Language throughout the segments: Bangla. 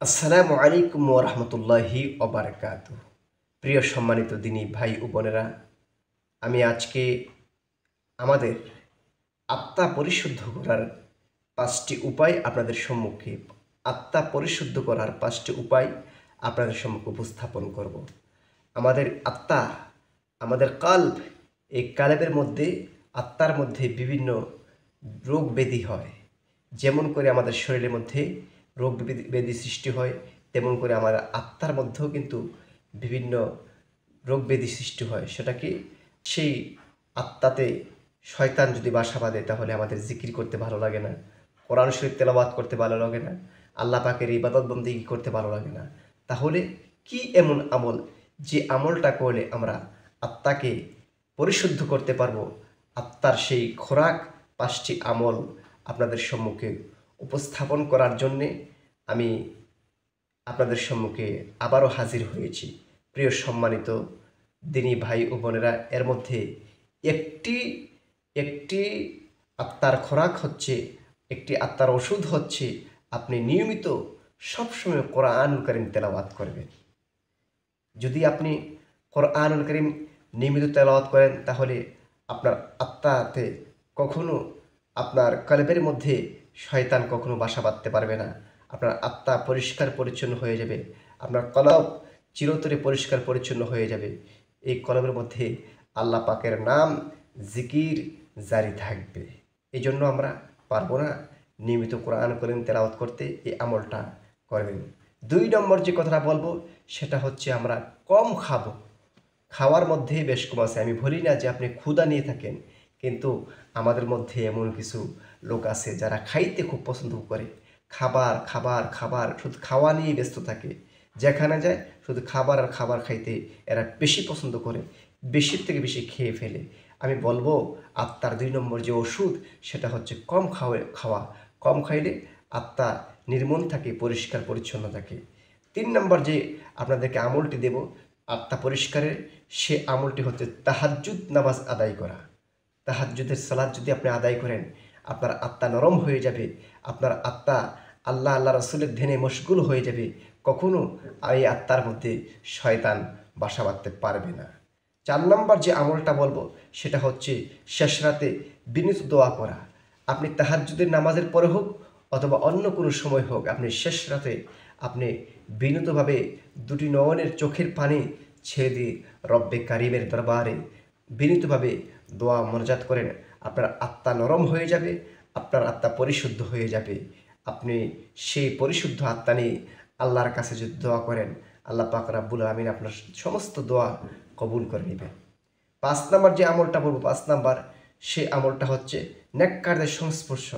আসসালামু আলাইকুম ওয়া রাহমাতুল্লাহি ওয়া বারাকাতুহু। প্রিয় সম্মানিত দিনী ভাই ও বোনেরা, আমি আজকে আমাদের আত্মা পরিশুদ্ধ করার ৫টি উপায় আপনাদের সম্মুখে আত্মা পরিশুদ্ধ করার ৫টি উপায় আপনাদের সম্মুখে উপস্থাপন করব। আমাদের আত্মা, আমাদের কাল্ব, এই কাল্বের মধ্যে, আত্মার মধ্যে বিভিন্ন রোগ ব্যাধি হয়। যেমন করে আমাদের শরীরের মধ্যে রোগ ব্যাধি সৃষ্টি হয়, তেমন করে আমার আত্মার মধ্যেও কিন্তু বিভিন্ন রোগ ব্যাধি সৃষ্টি হয়। সেটা কি? সেই আত্মাতে শয়তান যদি বাসা বাঁধে তাহলে আমাদের জিকির করতে ভালো লাগে না, কোরআন শরীফ তেলাওয়াত করতে ভালো লাগে না, আল্লাহ পাকের ইবাদত বন্দেগী করতে ভালো লাগে না। তাহলে কি এমন আমল, যে আমলটা করলে আমরা আত্মাকে পরিশুদ্ধ করতে পারবো? আত্মার সেই খোরাক ৫টি আমল আপনাদের সম্মুখে উপস্থাপন করার জন্যে আমি আপনাদের সম্মুখে আবারও হাজির হয়েছি। প্রিয় সম্মানিত দিনী ভাই ও বোনেরা, এর মধ্যে একটি একটি আত্মার খোরাক হচ্ছে, একটি আত্মার ওষুধ হচ্ছে, আপনি নিয়মিত সবসময় কোরআনুল কারীম তেলাওয়াত করবেন। যদি আপনি কোরআনুল কারীম নিয়মিত তেলাওয়াত করেন তাহলে আপনার আত্মাতে কখনো, আপনার কলবের মধ্যে শয়তান কখনো বাসা বাঁধতে পারবে না। আপনার আত্মা পরিষ্কার পরিচ্ছন্ন হয়ে যাবে, আপনার কলব চিরতরে পরিষ্কার পরিচ্ছন্ন হয়ে যাবে। এই কলবের মধ্যে আল্লাহ পাকের নাম, জিকির জারি থাকবে। এই জন্য আমরা পারবো না নিয়মিত কোরআন কারীম তেলাওয়াত করতে, এই আমলটা করবেন। ২ নম্বর যে কথাটা বলবো সেটা হচ্ছে আমরা কম খাবো। খাওয়ার মধ্যেই বেশ কম আছে। আমি বলি না যে আপনি ক্ষুধা নিয়ে থাকেন, কিন্তু আমাদের মধ্যে এমন কিছু লোক আছে যারা খাইতে খুব পছন্দ করে। খাবার খাবার খাবার, শুধু খাওয়া নিয়েই ব্যস্ত থাকে। যেখানে যায় শুধু খাবার আর খাবার খাইতে এরা বেশি পছন্দ করে, বেশির থেকে বেশি খেয়ে ফেলে। আমি বলবো আত্মার ২ নম্বর যে ওষুধ সেটা হচ্ছে কম খাওয়া। কম খাইলে আত্মা নির্মল থাকে, পরিষ্কার পরিচ্ছন্ন থাকে। ৩ নম্বর যে আপনাদেরকে আমলটি দেব আত্মা পরিষ্কারের, সে আমলটি হচ্ছে তাহাজ্জুদ নামাজ আদায় করা। তাহাজ্জুদের সালাত যদি আপনি আদায় করেন, আপনার আত্মা নরম হয়ে যাবে, আপনার আত্মা আল্লাহ রাসূলের ধ্যানে মশগুল হয়ে যাবে। কখনো এই আত্মার মধ্যে শয়তান বাসা বাঁধতে পারবে না। ৪ নম্বর যে আমলটা বলবো সেটা হচ্ছে শেষ রাতে বিনীত দোয়া করা। আপনি তাহাজ্জুদের নামাজের পরে হোক অথবা অন্য কোনো সময় হোক, আপনি শেষ রাতে আপনি বিনীতভাবে দুটি নয়নের চোখের পানি ছেড়ে দিয়ে রব্বে কারিমের দরবারে বিনীতভাবে দোয়া মোনাজাত করেন। আপনার আত্মা নরম হয়ে যাবে, আপনার আত্মা পরিশুদ্ধ হয়ে যাবে। আপনি সেই পরিশুদ্ধ আত্মা নিয়ে আল্লাহর কাছে যদি দোয়া করেন, আল্লাহ পাক রাব্বুল আমিন আপনার সমস্ত দোয়া কবুল করে নেবেন। ৫ নাম্বার যে আমলটা বলবো, ৫ নাম্বার সে আমলটা হচ্ছে নেককারদের সংস্পর্শ।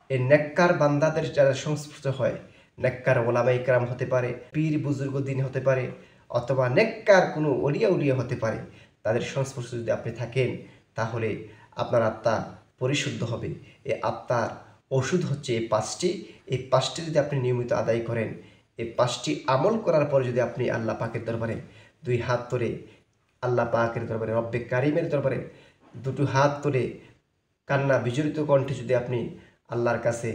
এই নেককার বান্দাদের যারা সংস্পর্শ হয়, নেককার ওলামা ইকরাম হতে পারে, পীর বুজুর্গ দিন হতে পারে, অথবা নেককার কোনো অলিয়া উলিয়া হতে পারে, তাদের সংস্পর্শে যদি আপনি থাকেন তাহলে আপনার আত্মা পরিশুদ্ধ হবে। এই আত্মার ওষুধ হচ্ছে এই ৫টি। এই ৫টি যদি আপনি নিয়মিত আদায় করেন, এই ৫টি আমল করার পরে যদি আপনি আল্লাহ পাকের দরবারে ২ হাত তুলে, আল্লাহ পাকের দরবারে রব্বে কারিমের দরবারে দুটো হাত তুলে কান্না বিজড়িত কণ্ঠে যদি আপনি আল্লাহর কাছে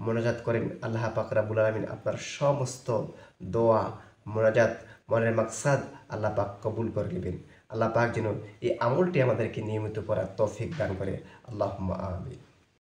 মোনাজাত করেন, আল্লাহ পাক রাব্বুল আলামিন আপনার সমস্ত দোয়া, মোনাজাত, মনের মাকসাদ আল্লাহ পাক কবুল করে নেবেন। আল্লাহ পাক যেন এই আমলটি আমাদেরকে নিয়মিত করার তৌফিক দান করে। আল্লাহুম্মা আমিন।